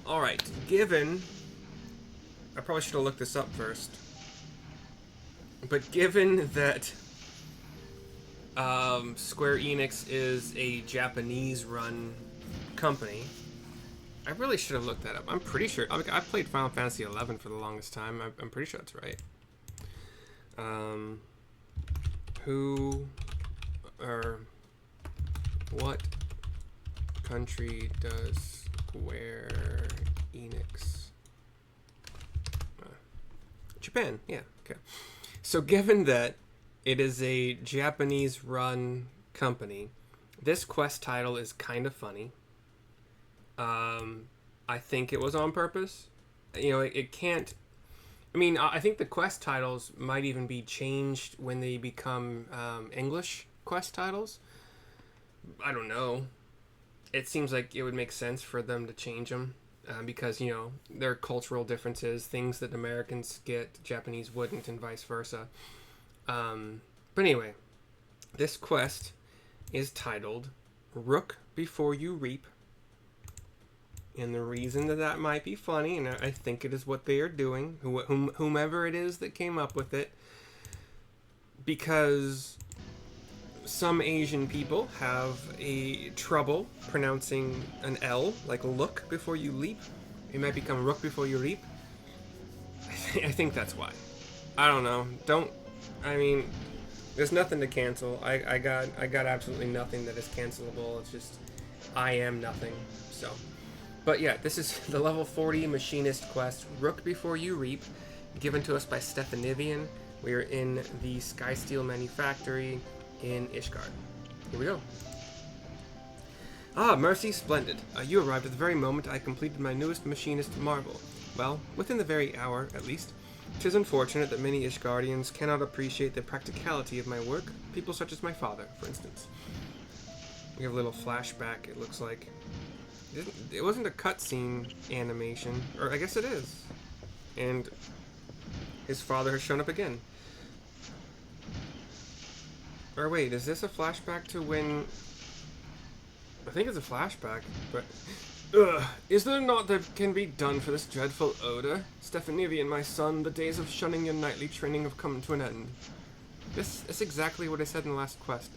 Alright, given... I probably should have looked this up first. But given that Square Enix is a Japanese-run company, I really should have looked that up. I'm pretty sure... I played Final Fantasy XI for the longest time. I'm pretty sure that's right. Who... or... what country does Square Enix... Japan, yeah, okay. So given that it is a Japanese-run company, this quest title is kind of funny. I think it was on purpose. You know, it can't... I mean, I think the quest titles might even be changed when they become English quest titles. I don't know. It seems like it would make sense for them to change them. Because, you know, there are cultural differences, things that Americans get, Japanese wouldn't, and vice versa. But anyway, this quest is titled Rook Before You Reap. And the reason that might be funny, and I think it is what they are doing, whomever it is that came up with it, because some Asian people have a trouble pronouncing an L, like look before you leap. It might become rook before you reap. I think that's why. I don't know. I mean, there's nothing to cancel. I got absolutely nothing that is cancelable. It's just, I am nothing. So, but yeah, this is the level 40 Machinist quest, Rook Before You Reap, given to us by Stephanivien. We are in the Skysteel Manufactory in Ishgard. Here we go. Ah, Mercy, splendid. You arrived at the very moment I completed my newest machinist marvel. Well, within the very hour, at least. 'Tis unfortunate that many Ishgardians cannot appreciate the practicality of my work, people such as my father, for instance. We have a little flashback, it looks like. It wasn't a cutscene animation, or I guess it is. And his father has shown up again. Or wait, is this a flashback to when... I think it's a flashback, but... Is there naught that can be done for this dreadful odor? Stephanivien, my son, the days of shunning your nightly training have come to an end. This is exactly what I said in the last quest.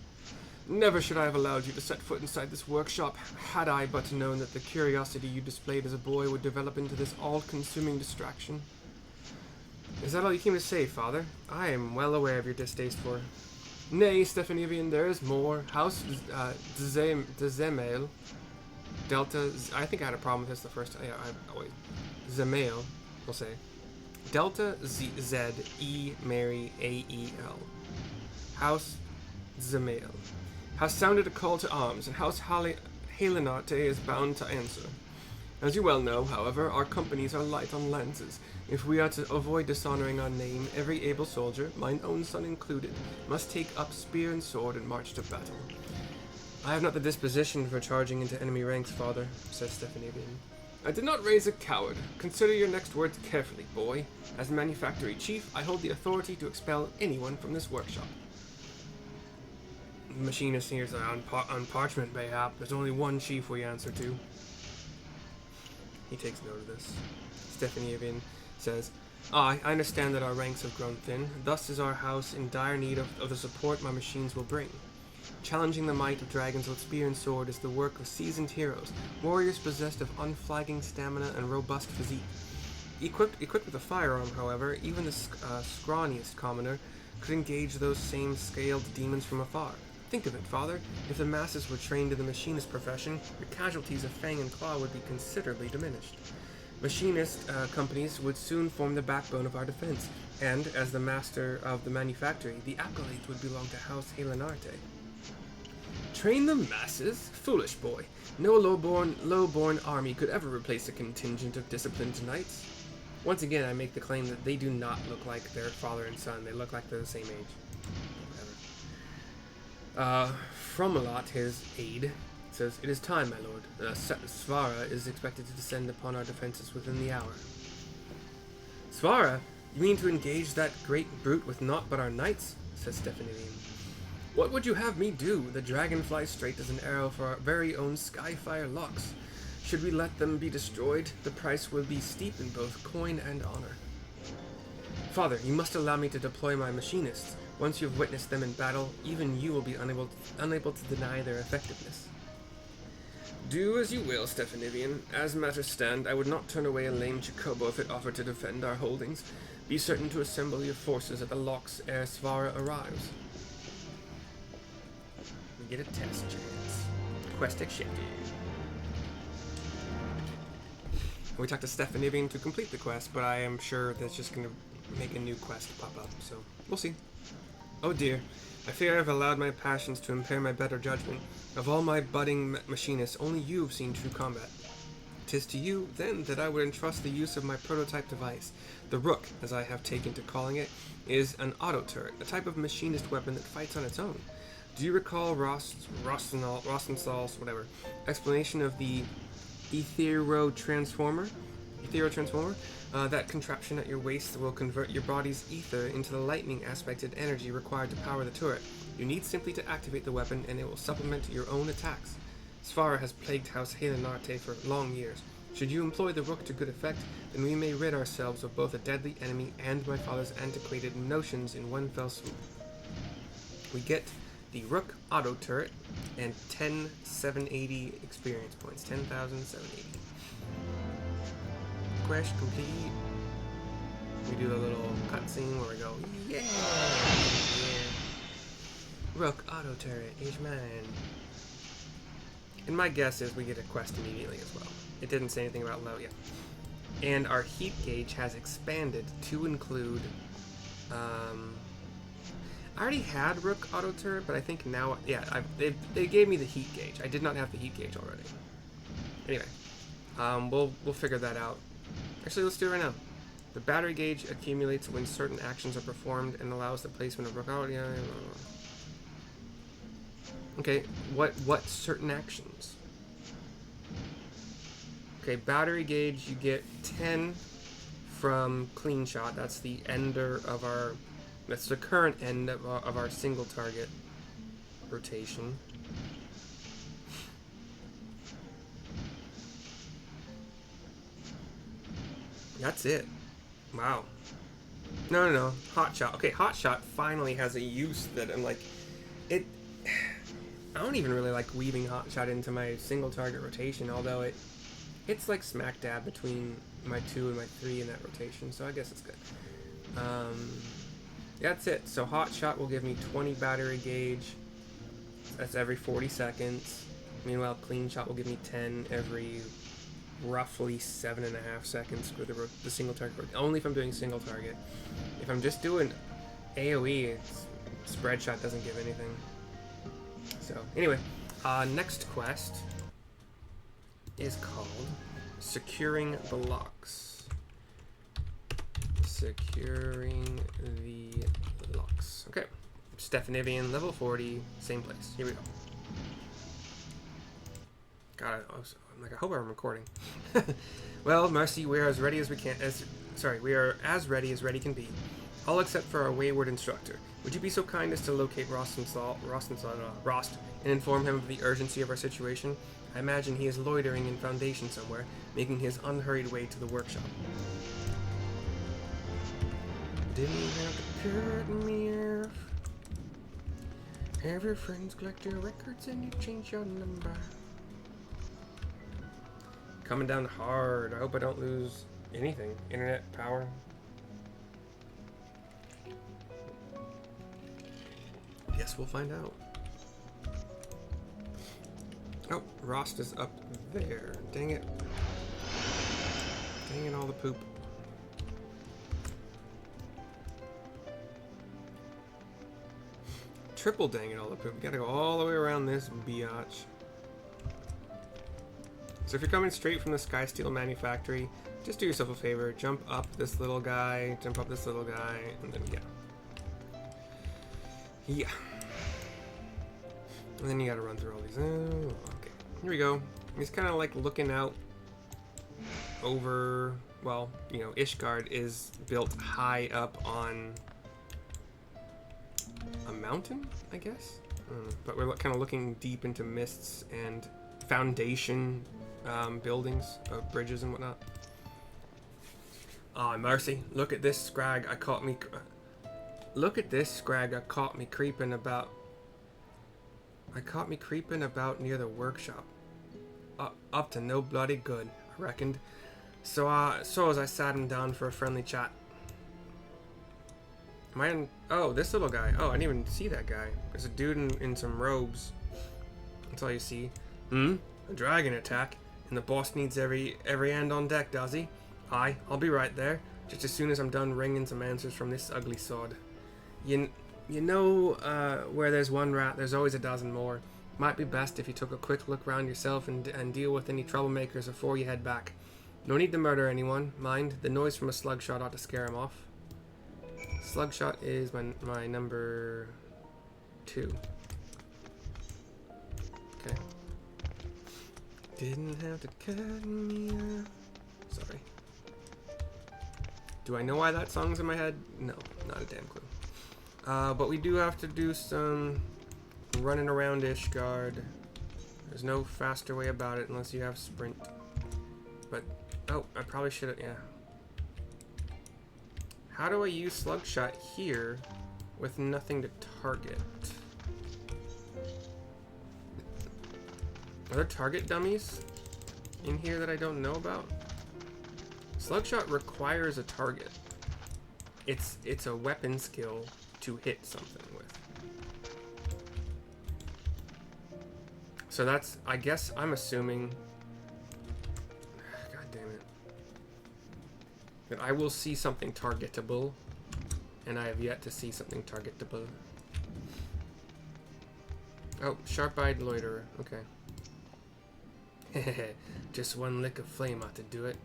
Never should I have allowed you to set foot inside this workshop, had I but known that the curiosity you displayed as a boy would develop into this all-consuming distraction. Is that all you came to say, father? I am well aware of your distaste for... Nay, Stephanivien, there is more. House Dzemail. Delta... I think I had a problem with this the first time. Yeah, wait. Zemail, we'll say. Delta Z-E Mary A-E-L. House Zemail. Has sounded a call to arms, and House Helenarte is bound to answer. As you well know, however, our companies are light on lances. If we are to avoid dishonoring our name, every able soldier, mine own son included, must take up spear and sword and march to battle. I have not the disposition for charging into enemy ranks, father, says Stephanivien. I did not raise a coward. Consider your next words carefully, boy. As manufactory chief, I hold the authority to expel anyone from this workshop. The machinist here says, on parchment, mayhap. There's only one chief we answer to. He takes note of this. Stephanivien says, I understand that our ranks have grown thin. Thus is our house in dire need of the support my machines will bring. Challenging the might of dragons with spear and sword is the work of seasoned heroes, warriors possessed of unflagging stamina and robust physique. Equipped with a firearm, however, even the scrawniest commoner could engage those same scaled demons from afar. Think of it, father. If the masses were trained in the machinist profession, the casualties of fang and claw would be considerably diminished. Machinist companies would soon form the backbone of our defense, and, as the master of the manufactory, the accolades would belong to House Helenarte. Train the masses? Foolish boy. No low-born army could ever replace a contingent of disciplined knights. Once again, I make the claim that they do not look like their father and son. They look like they're the same age. Fromalot, his aide, says, It is time, my lord. Svara is expected to descend upon our defenses within the hour. Svara? You mean to engage that great brute with naught but our knights? Says Stephanivien. What would you have me do? The dragon flies straight as an arrow for our very own Skyfire locks. Should we let them be destroyed, the price will be steep in both coin and honor. Father, you must allow me to deploy my machinists. Once you've witnessed them in battle, even you will be unable to deny their effectiveness. Do as you will, Stephanivien. As matters stand, I would not turn away a lame Chocobo if it offered to defend our holdings. Be certain to assemble your forces at the locks ere Svara arrives. We get a test chance. Quest accepted. We talked to Stephanivien to complete the quest, but I am sure that's just going to make a new quest pop up, so we'll see. Oh dear, I fear I've allowed my passions to impair my better judgment. Of all my budding machinists, only you have seen true combat. 'Tis to you, then, that I would entrust the use of my prototype device. The Rook, as I have taken to calling it, is an auto-turret, a type of machinist weapon that fights on its own. Do you recall Rostenthal's explanation of the Ethero Transformer? That contraption at your waist will convert your body's ether into the lightning-aspected energy required to power the turret. You need simply to activate the weapon, and it will supplement your own attacks. Svara has plagued House Helenarte for long years. Should you employ the Rook to good effect, then we may rid ourselves of both a deadly enemy and my father's antiquated notions in one fell swoop. We get the Rook auto turret and 10,780 experience points. 10,780. Quest complete. We do the little cutscene where we go, yeah! Rook auto turret is mine. And my guess is we get a quest immediately as well. It didn't say anything about low yet. And our heat gauge has expanded to include, I already had Rook auto turret, but I think now, yeah, they gave me the heat gauge. I did not have the heat gauge already. Anyway, we'll figure that out. Actually, let's do it right now. The battery gauge accumulates when certain actions are performed and allows the placement of Rook auto. Yeah. Okay, what certain actions? Okay, battery gauge, you get 10 from clean shot. That's the ender of our, that's the current end of our single target rotation. That's it. Wow. No. Hot shot. Okay, hot shot finally has a use that I'm like, I don't even really like weaving hot shot into my single target rotation, although it's like smack dab between my 2 and my 3 in that rotation, so I guess it's good. That's it. So hot shot will give me 20 battery gauge. That's every 40 seconds. Meanwhile, clean shot will give me 10 every roughly 7.5 seconds for the single target. Only if I'm doing single target. If I'm just doing AoE, spread shot doesn't give anything. So anyway, next quest is called Securing the Locks. Securing the Locks. Okay. Stephanivien, level 40, same place. Here we go. God, I'm like, I hope I'm recording. Well, Marcy, we are as ready as we can. We are as ready as ready can be. All except for our wayward instructor. Would you be so kind as to locate Rost and inform him of the urgency of our situation? I imagine he is loitering in Foundation somewhere, making his unhurried way to the workshop. Didn't have to cut me off. Have your friends collect your records and you change your number. Coming down hard. I hope I don't lose anything. Internet, power. Guess we'll find out. Oh, Rost is up there. Dang it. Dang it, all the poop. Triple dang it, all the poop. We gotta go all the way around this biatch. So if you're coming straight from the Skysteel Manufactory, just do yourself a favor. Jump up this little guy, jump up this little guy, and then yeah. Yeah. And then you gotta run through all these. Oh, okay. Here we go. He's kind of like looking out over, well, you know, Ishgard is built high up on a mountain, I guess? But we're kind of looking deep into mists and Foundation buildings, bridges and whatnot. Ah, mercy! Look at this scrag. Look at this scrag. Caught me creeping about near the workshop. Up to no bloody good, I reckoned. So as I sat him down for a friendly chat. Oh, this little guy. Oh, I didn't even see that guy. There's a dude in some robes. That's all you see. A dragon attack. And the boss needs every hand on deck, does he? Aye, I'll be right there. Just as soon as I'm done wringing some answers from this ugly sod. You know, where there's one rat, there's always a dozen more. Might be best if you took a quick look around yourself and deal with any troublemakers before you head back. No need to murder anyone. Mind, the noise from a slug shot ought to scare him off. Slug shot is my number 2. Okay. Didn't have to cut me off. Sorry. Do I know why that song's in my head? No, not a damn clue. But we do have to do some running around Ishgard. There's no faster way about it unless you have sprint. But, oh, I probably should have, yeah. How do I use slug shot here with nothing to target? Are there target dummies in here that I don't know about? Slugshot requires a target. It's a weapon skill to hit something with. So that's, I guess I'm assuming, god damn it, that I will see something targetable, and I have yet to see something targetable. Oh, sharp-eyed loiterer, okay. Just one lick of flame ought to do it.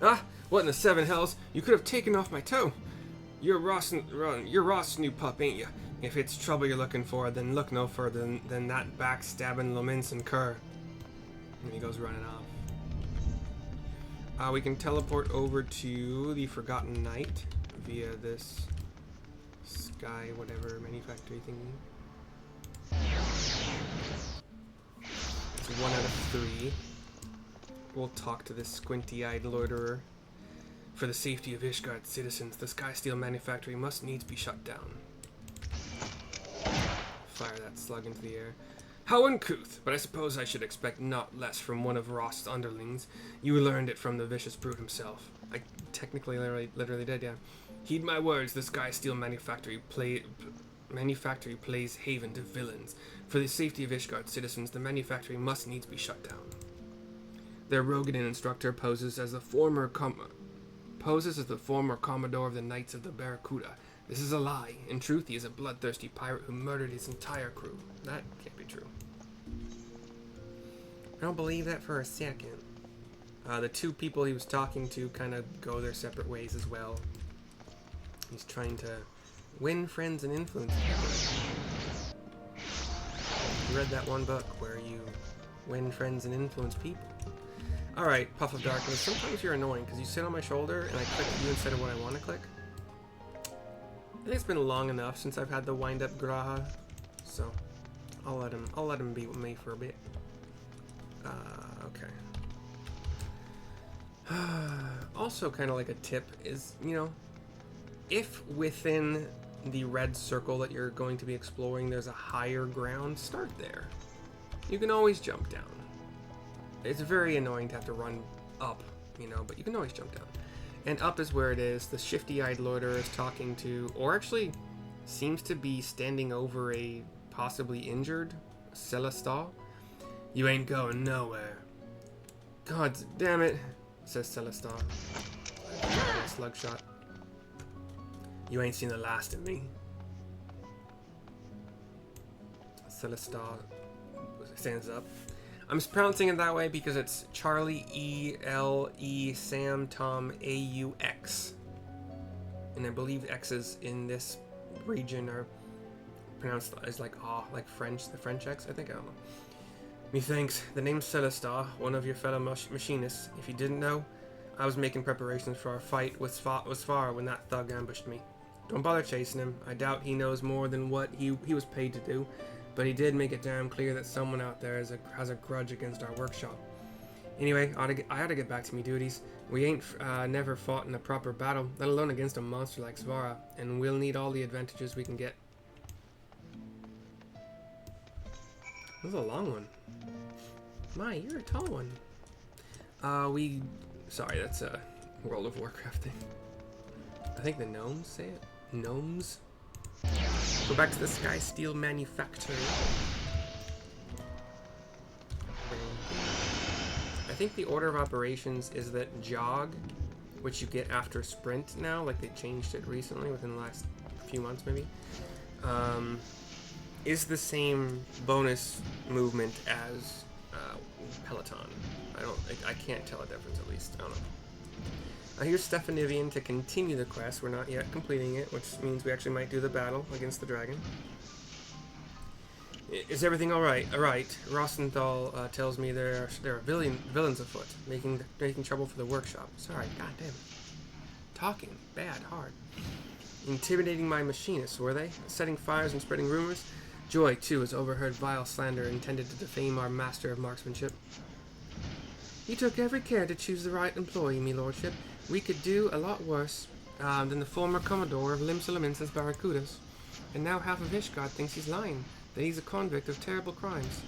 Ah! What in the 7 hells? You could have taken off my toe! You're Ross's new pup, ain't you? If it's trouble you're looking for, then look no further than that backstabbing Lominson cur. And he goes running off. We can teleport over to the Forgotten Knight via this sky whatever manufactory thingy. It's 1 out of 3. We'll talk to this squinty-eyed loiterer. For the safety of Ishgard's citizens, the Skysteel manufactory must needs be shut down. Fire that slug into the air. How uncouth, but I suppose I should expect not less from one of Ross's underlings. You learned it from the vicious brute himself. I technically literally did, yeah. Heed my words, the Skysteel manufactory plays haven to villains. For the safety of Ishgard's citizens, the manufactory must needs be shut down. Their Rogadin instructor poses as the former Commodore of the Knights of the Barracuda. This is a lie. In truth, he is a bloodthirsty pirate who murdered his entire crew. That can't be true. I don't believe that for a second. The 2 people he was talking to kind of go their separate ways as well. He's trying to win friends and influence people. You read that one book where you win friends and influence people? Alright, Puff of Darkness. Sometimes you're annoying because you sit on my shoulder and I click you instead of what I want to click. I think it's been long enough since I've had the wind-up Graha, so I'll let him be with me for a bit. Okay. Also, kind of like a tip is, you know, if within the red circle that you're going to be exploring there's a higher ground, start there. You can always jump down. It's very annoying to have to run up, you know, but you can always jump down. And up is where it is. The shifty-eyed loiterer is talking to, or actually seems to be standing over a possibly injured Celestar. You ain't going nowhere. God damn it, says Celestar. Slug shot. You ain't seen the last of me. Celestar stands up. I'm pronouncing it that way because it's Charlie E-L-E Sam Tom A-U-X. And I believe X's in this region are pronounced as like like French, the French X, I think, I don't know. Methinks, the name's Celestar, one of your fellow machinists. If you didn't know, I was making preparations for our fight with Svara when that thug ambushed me. Don't bother chasing him. I doubt he knows more than what he was paid to do. but he did make it damn clear that someone out there has a grudge against our workshop. Anyway, I ought to get back to me duties. We ain't never fought in a proper battle, let alone against a monster like Svara, and we'll need all the advantages we can get. This is a long one. My, you're a tall one. Sorry, that's a World of Warcraft thing. I think the gnomes say it. Gnomes? Go back to the Sky Steel Manufactory. I think the order of operations is that jog, which you get after sprint now, like they changed it recently within the last few months maybe, is the same bonus movement as Peloton. I can't tell a difference at least. I don't know. Here's Stephanivien to continue the quest. We're not yet completing it, which means we actually might do the battle against the dragon. Is everything all right? All right. Rosenthal tells me there are villains afoot, making trouble for the workshop. Sorry, goddamn it. Talking bad, hard. Intimidating my machinists, were they? Setting fires and spreading rumors. Joy too has overheard vile slander intended to defame our master of marksmanship. You took every care to choose the right employee, me lordship. We could do a lot worse than the former commodore of Limsalaminsa's Barracudas. And now half of Ishgard thinks he's lying, that he's a convict of terrible crimes.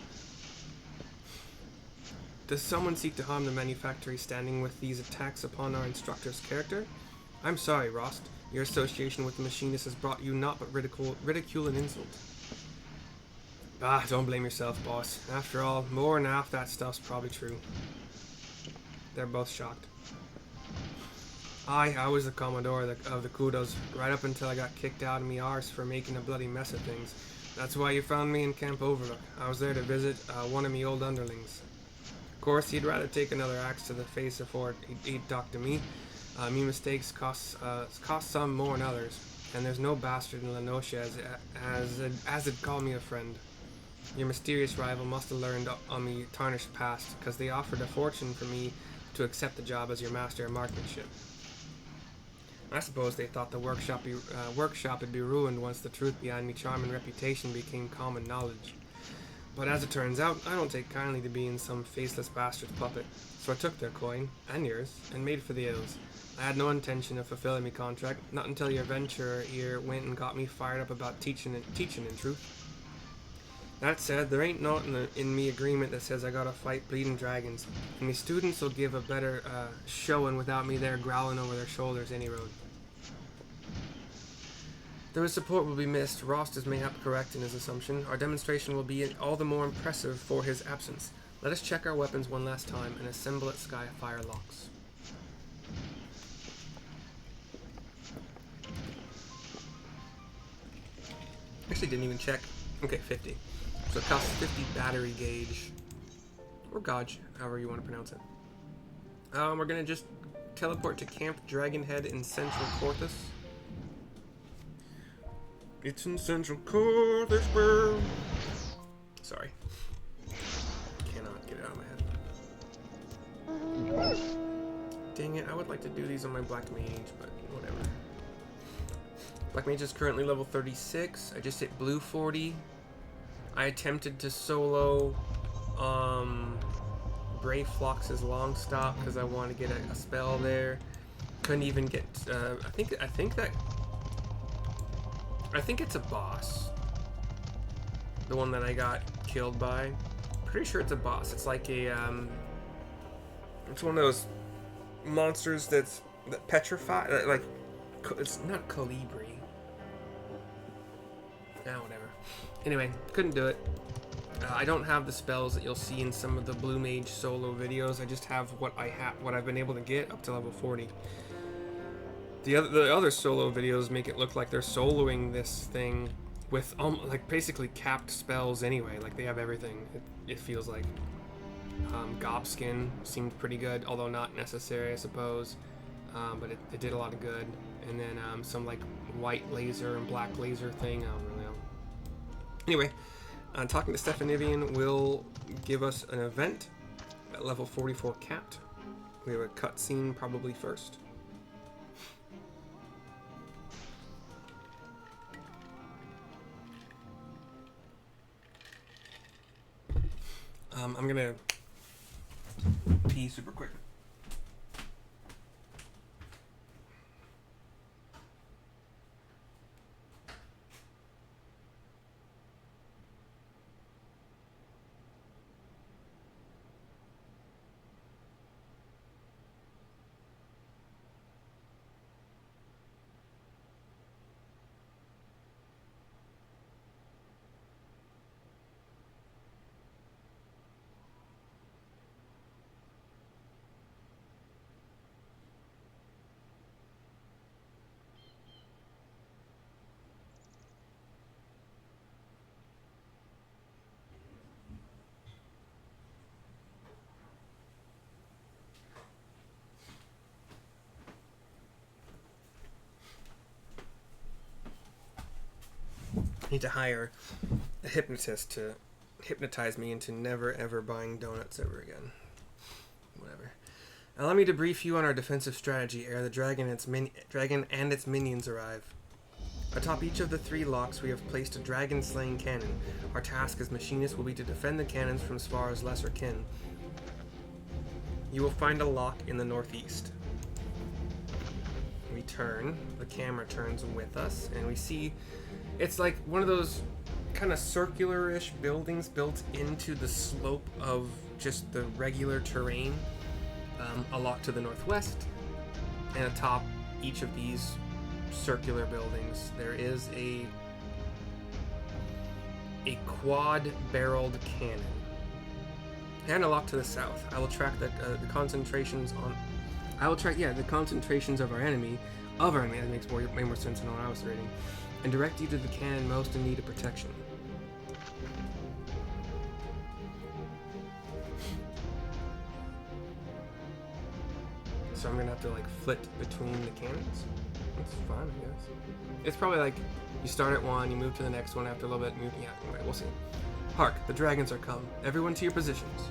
Does someone seek to harm the manufactory standing with these attacks upon our instructor's character? I'm sorry, Rost. Your association with the Machinists has brought you naught but ridicule and insult. Ah, don't blame yourself, boss. After all, more than half that stuff's probably true. They're both shocked. I was the commodore of the Kudos, right up until I got kicked out of me arse for making a bloody mess of things. That's why you found me in Camp Overlook. I was there to visit one of me old underlings. Of course, he'd rather take another axe to the face before he'd talk to me. Me mistakes cost some more than others, and there's no bastard in Lenosha as'd call me a friend. Your mysterious rival must have learned on me tarnished past, because they offered a fortune for me to accept the job as your master of marksmanship. I suppose they thought the workshop would be ruined once the truth behind me charm and reputation became common knowledge. But as it turns out, I don't take kindly to being some faceless bastard's puppet. So I took their coin, and yours, and made for the hills. I had no intention of fulfilling my contract, not until your venture here went and got me fired up about teaching in truth. That said, there ain't naught in me agreement that says I gotta fight bleeding dragons, and me students will give a better showing without me there growling over their shoulders any road. Though his support will be missed, Rost is mayhap correct in his assumption. Our demonstration will be all the more impressive for his absence. Let us check our weapons one last time and assemble at Skyfire locks. Actually didn't even check. Okay, 50. So it costs 50 battery gauge. Or gauge, however you want to pronounce it. We're gonna just teleport to Camp Dragonhead in Central Corthus. It's in Central Corthus, bro. Sorry. Cannot get it out of my head. Dang it, I would like to do these on my Black Mage, but whatever. Black Mage is currently level 36. I just hit blue 40. I attempted to solo Brave Flox's long stop because I wanted to get a spell there. Couldn't even get. I think it's a boss. The one that I got killed by. Pretty sure it's a boss. It's like a it's one of those monsters that petrify. Like it's not Colibri. Ah, whatever. Anyway, couldn't do it. I don't have the spells that you'll see in some of the Blue Mage solo videos. I just have what I've been able to get up to level 40. The other solo videos make it look like they're soloing this thing with like basically capped spells anyway. Like they have everything. It feels like. Gobskin seemed pretty good, although not necessary, I suppose. But it did a lot of good. And then some like white laser and black laser thing. I don't really know. Anyway, talking to Stephanivien will give us an event at level 44 capped. We have a cutscene probably first. I'm gonna pee super quick. I need to hire a hypnotist to hypnotize me into never ever buying donuts ever again. Whatever. Allow me to brief you on our defensive strategy ere the dragon and its minions arrive. Atop each of the 3 locks we have placed a dragon-slaying cannon. Our task as machinists will be to defend the cannons from Svara's lesser kin. You will find a lock in the northeast. We turn, the camera turns with us, and we see it's like one of those kind of circular-ish buildings built into the slope of just the regular terrain. A lot to the northwest, and atop each of these circular buildings there is a quad-barreled cannon. And a lock to the south. I will track the concentrations on. I will track the concentrations of our enemy. That makes way more sense than what I was reading. And direct you to the cannon most in need of protection. So I'm gonna have to like flit between the cannons. That's fine, I guess. It's probably like you start at one, you move to the next one after a little bit, anyway, we'll see. Hark, the dragons are come. Everyone to your positions.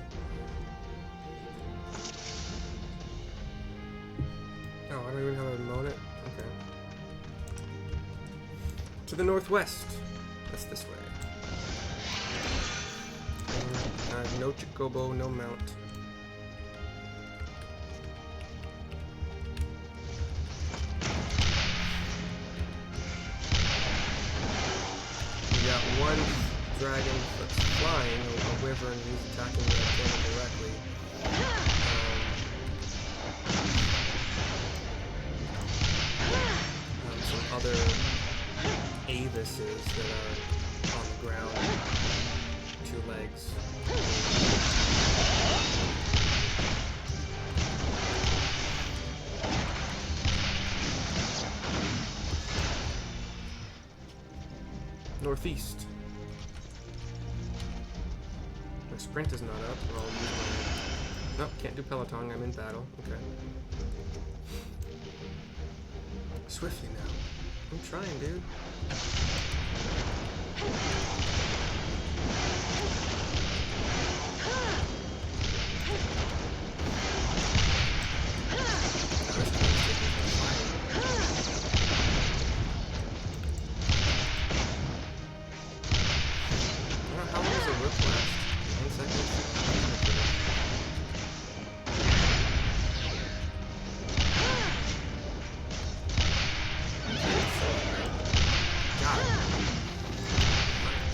Oh, I don't even have a monet? Okay. To the northwest. That's this way. I have no chocobo, no mount. We got one dragon that's flying, a wyvern who's attacking the cannon directly. Some other avises that are on the ground. 2 legs. Northeast. My sprint is not up. I'll use my... Nope, can't do peloton. I'm in battle. Okay. Swiftly now. I'm trying, dude. How long does a Rook last? 9 seconds?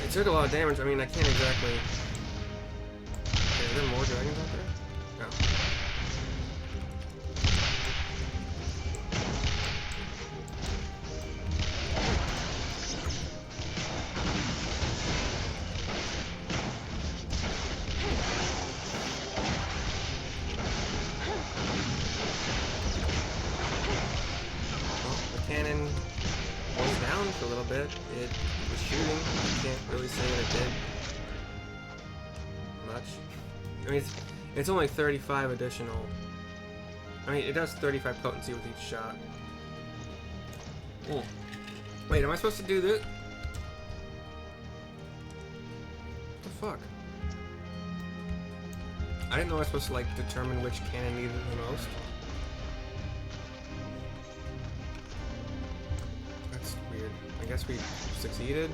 It took a lot of damage. I mean, I can't exactly... Okay, are there more dragons out there? No. Well, the cannon was down for a little bit. It was shooting. I can't really say that it did much. I mean, it's only 35 additional. I mean, it does 35 potency with each shot. Ooh. Wait, am I supposed to do this? What the fuck? I didn't know I was supposed to, like, determine which cannon needed it the most. That's weird. I guess we succeeded.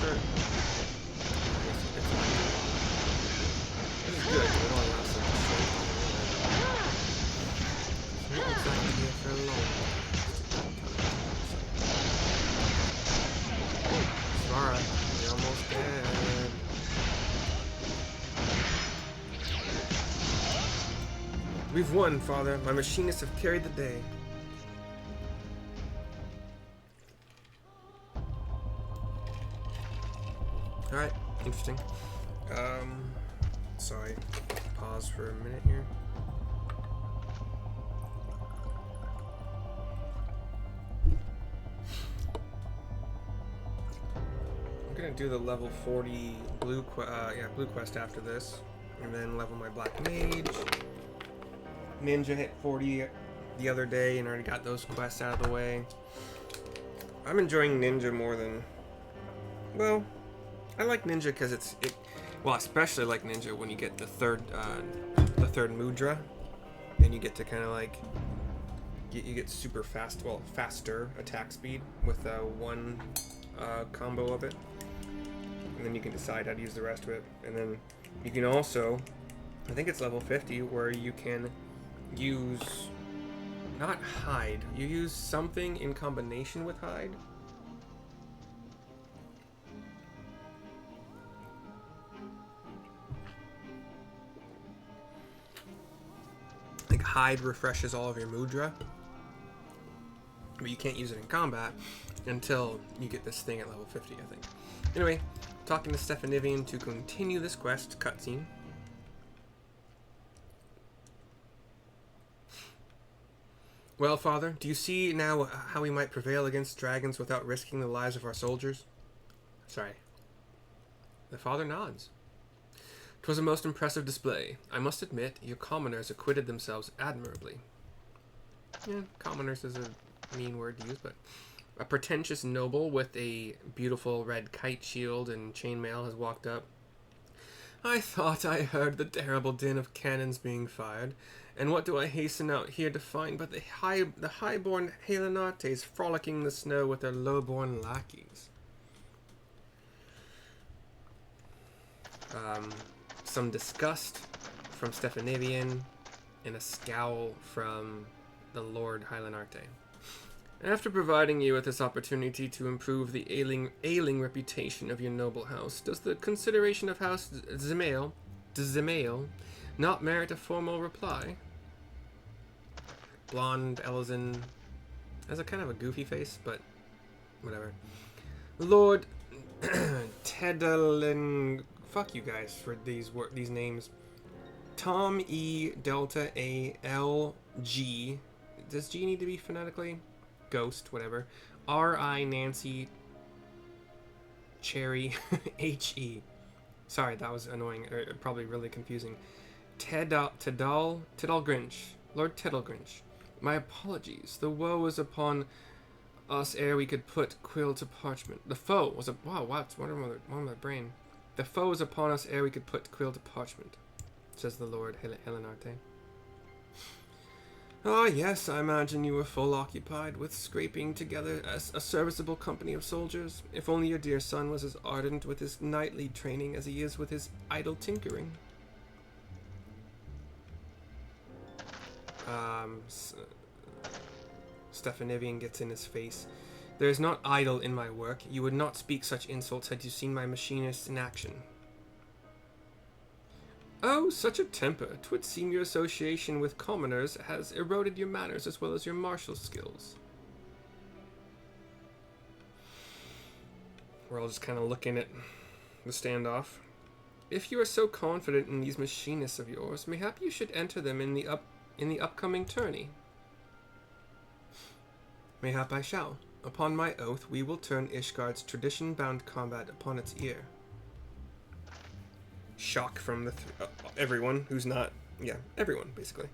for... This is good, but it only lasts like a short time. It's not exactly here for a long time. Svara, you're almost dead. We've won, Father. My machinists have carried the day. Alright, interesting. Sorry. Pause for a minute here. I'm gonna do the level 40 blue quest after this, and then level my black mage. Ninja hit 40 the other day and already got those quests out of the way. I'm enjoying Ninja more than... Well, I like Ninja because well, especially like Ninja when you get the third mudra, and you get to kind of like you get super fast, well, faster attack speed with one combo of it, and then you can decide how to use the rest of it. And then you can also, I think it's level 50, where you can use not hide. You use something in combination with hide. Like hide refreshes all of your mudra, but you can't use it in combat until you get this thing at level 50, I think. Anyway, talking to Stephanivien to continue this quest cutscene. Well, Father, do you see now how we might prevail against dragons without risking the lives of our soldiers? Sorry. The Father nods. 'Twas a most impressive display. I must admit, your commoners acquitted themselves admirably. Yeah, commoners is a mean word to use, but... A pretentious noble with a beautiful red kite shield and chainmail has walked up. I thought I heard the terrible din of cannons being fired, and what do I hasten out here to find but the high-born Helenartes frolicking in the snow with their low-born lackeys? Some disgust from Stephanivien, and a scowl from the Lord Helenarte. After providing you with this opportunity to improve the ailing reputation of your noble house, does the consideration of House Zemael not merit a formal reply? Blonde Elizin has a kind of a goofy face, but whatever. Lord Tedalin, fuck you guys for these names. Tom E Delta A L G. Does G need to be phonetically? Ghost, whatever. R.I. Nancy Cherry H.E. Sorry, that was annoying, or probably really confusing. Tidal Grinch. Lord Tidal Grinch. My apologies. The woe is upon us ere we could put quill to parchment. The foe was a... Wow, what's wrong with my brain? The foe is upon us ere we could put quill to parchment, says the Lord Helenarte. Ah, yes, I imagine you were full occupied with scraping together a serviceable company of soldiers. If only your dear son was as ardent with his knightly training as he is with his idle tinkering. Stephanivien gets in his face. There is not idle in my work. You would not speak such insults had you seen my machinists in action. Oh, such a temper. 'Twould seem your association with commoners has eroded your manners as well as your martial skills. We're all just kind of looking at the standoff. If you are so confident in these machinists of yours, mayhap you should enter them in the upcoming tourney. Mayhap I shall. Upon my oath, we will turn Ishgard's tradition-bound combat upon its ear. Shock from everyone who's not... Yeah, everyone, basically.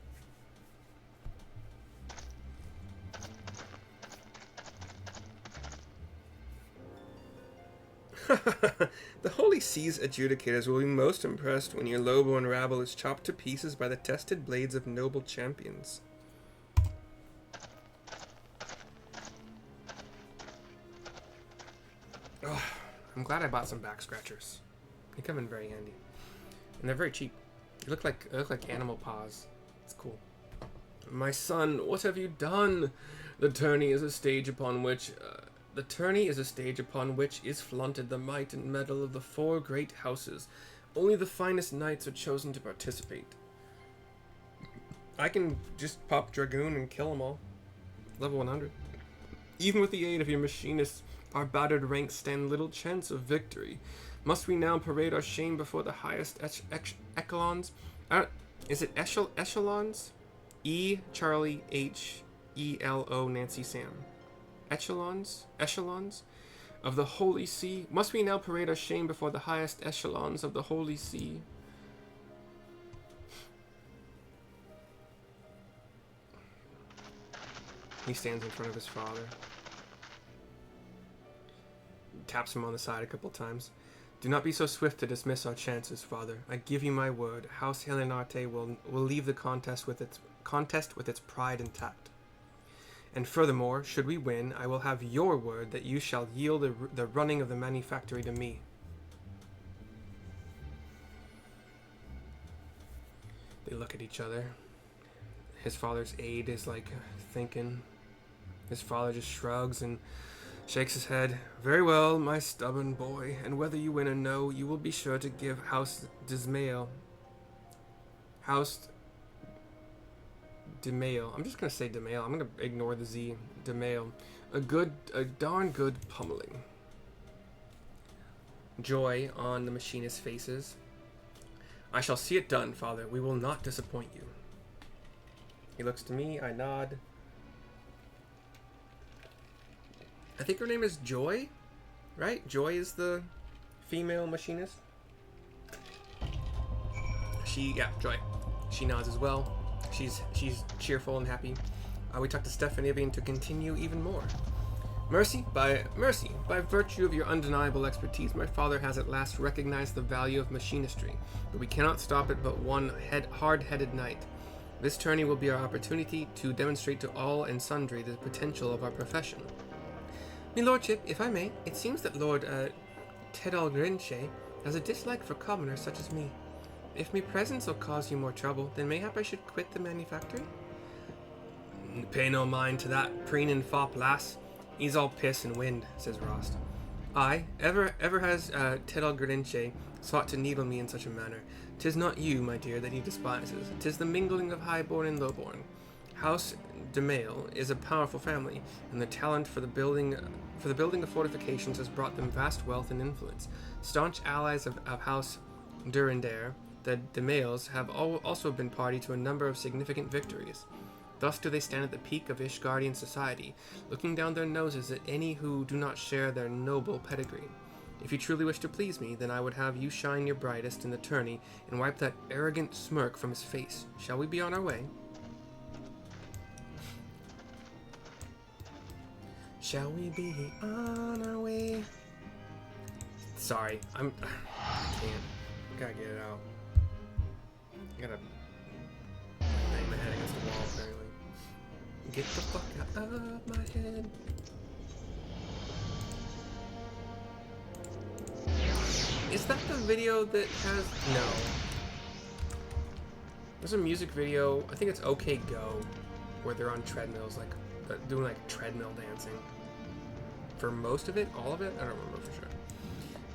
The Holy Sea's adjudicators will be most impressed when your lowborn rabble is chopped to pieces by the tested blades of noble champions. Oh, I'm glad I bought some back scratchers. They come in very handy. And they're very cheap. They look like animal paws. It's cool. My son, what have you done? The tourney is a stage upon which is flaunted the might and mettle of the 4 great houses. Only the finest knights are chosen to participate. I can just pop Dragoon and kill them all. Level 100. Even with the aid of your machinists, our battered ranks stand little chance of victory. Must we now parade our shame before the highest echelons? Is it echelons? E Charlie H E L O Nancy Sam. Echelons of the Holy See. Must we now parade our shame before the highest echelons of the Holy See? He stands in front of his father. Taps him on the side a couple times. Do not be so swift to dismiss our chances, father. I give you my word. House Helenarte will leave the contest with its pride intact. And furthermore, should we win, I will have your word that you shall yield the running of the manufactory to me. They look at each other. His father's aide is like thinking. His father just shrugs and shakes his head. Very well, my stubborn boy, and whether you win or no, you will be sure to give House Dismail. I'm just gonna say DeMail. I'm gonna ignore the Z. DeMail. A darn good pummeling. Joy on the machinist's faces. I shall see it done, father. We will not disappoint you. He looks to me, I nod. I think her name is Joy, right? Joy is the female machinist. Joy. She nods as well. She's cheerful and happy. We talk to Stephanivien to continue even more. Mercy, by virtue of your undeniable expertise, my father has at last recognized the value of machinistry, but we cannot stop it but one hard-headed night. This tourney will be our opportunity to demonstrate to all and sundry the potential of our profession. My lordship, if I may, it seems that Lord Tedalgrinche has a dislike for commoners such as me. If my presence will cause you more trouble, then mayhap I should quit the manufactory? Pay no mind to that preening fop, lass. He's all piss and wind, says Rost. Aye, ever has Tedalgrinche sought to needle me in such a manner. 'Tis not you, my dear, that he despises. 'Tis the mingling of highborn and lowborn. House DeMail is a powerful family, and their talent for the building of fortifications has brought them vast wealth and influence. Staunch allies of House Durandare, the DeMails have also been party to a number of significant victories. Thus do they stand at the peak of Ishgardian society, looking down their noses at any who do not share their noble pedigree. If you truly wish to please me, then I would have you shine your brightest in the tourney and wipe that arrogant smirk from his face. Shall we be on our way? Shall we be on our way? Sorry, I can't. I gotta get it out. I gotta bang my head against the wall, apparently. Get the fuck out of my head. Is that the video that has... No. There's a music video, I think it's OK Go, where they're on treadmills, like, doing like treadmill dancing. For most of it, all of it, I don't remember for sure.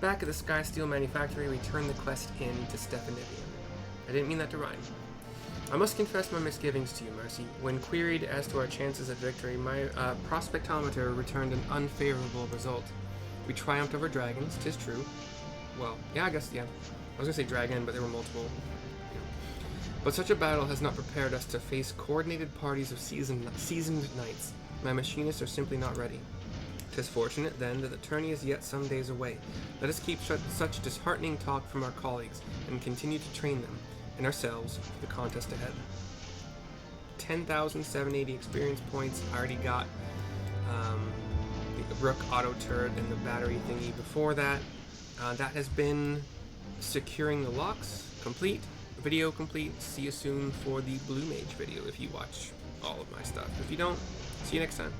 Back at the Sky Steel Manufactory, we turn the quest in to Stephanivien. I didn't mean that to rhyme. I must confess my misgivings to you, Mercy. When queried as to our chances of victory, my prospectometer returned an unfavorable result. We triumphed over dragons, 'tis true. Well, yeah, I guess, yeah. I was gonna say dragon, but there were multiple. Yeah. But such a battle has not prepared us to face coordinated parties of seasoned knights. My machinists are simply not ready. 'Tis fortunate, then, that the tourney is yet some days away. Let us keep such disheartening talk from our colleagues, and continue to train them, and ourselves, for the contest ahead. 10,780 experience points. I already got the Rook auto turret and the battery thingy before that. That has been securing the locks complete. Video complete. See you soon for the Blue Mage video if you watch all of my stuff. If you don't, see you next time.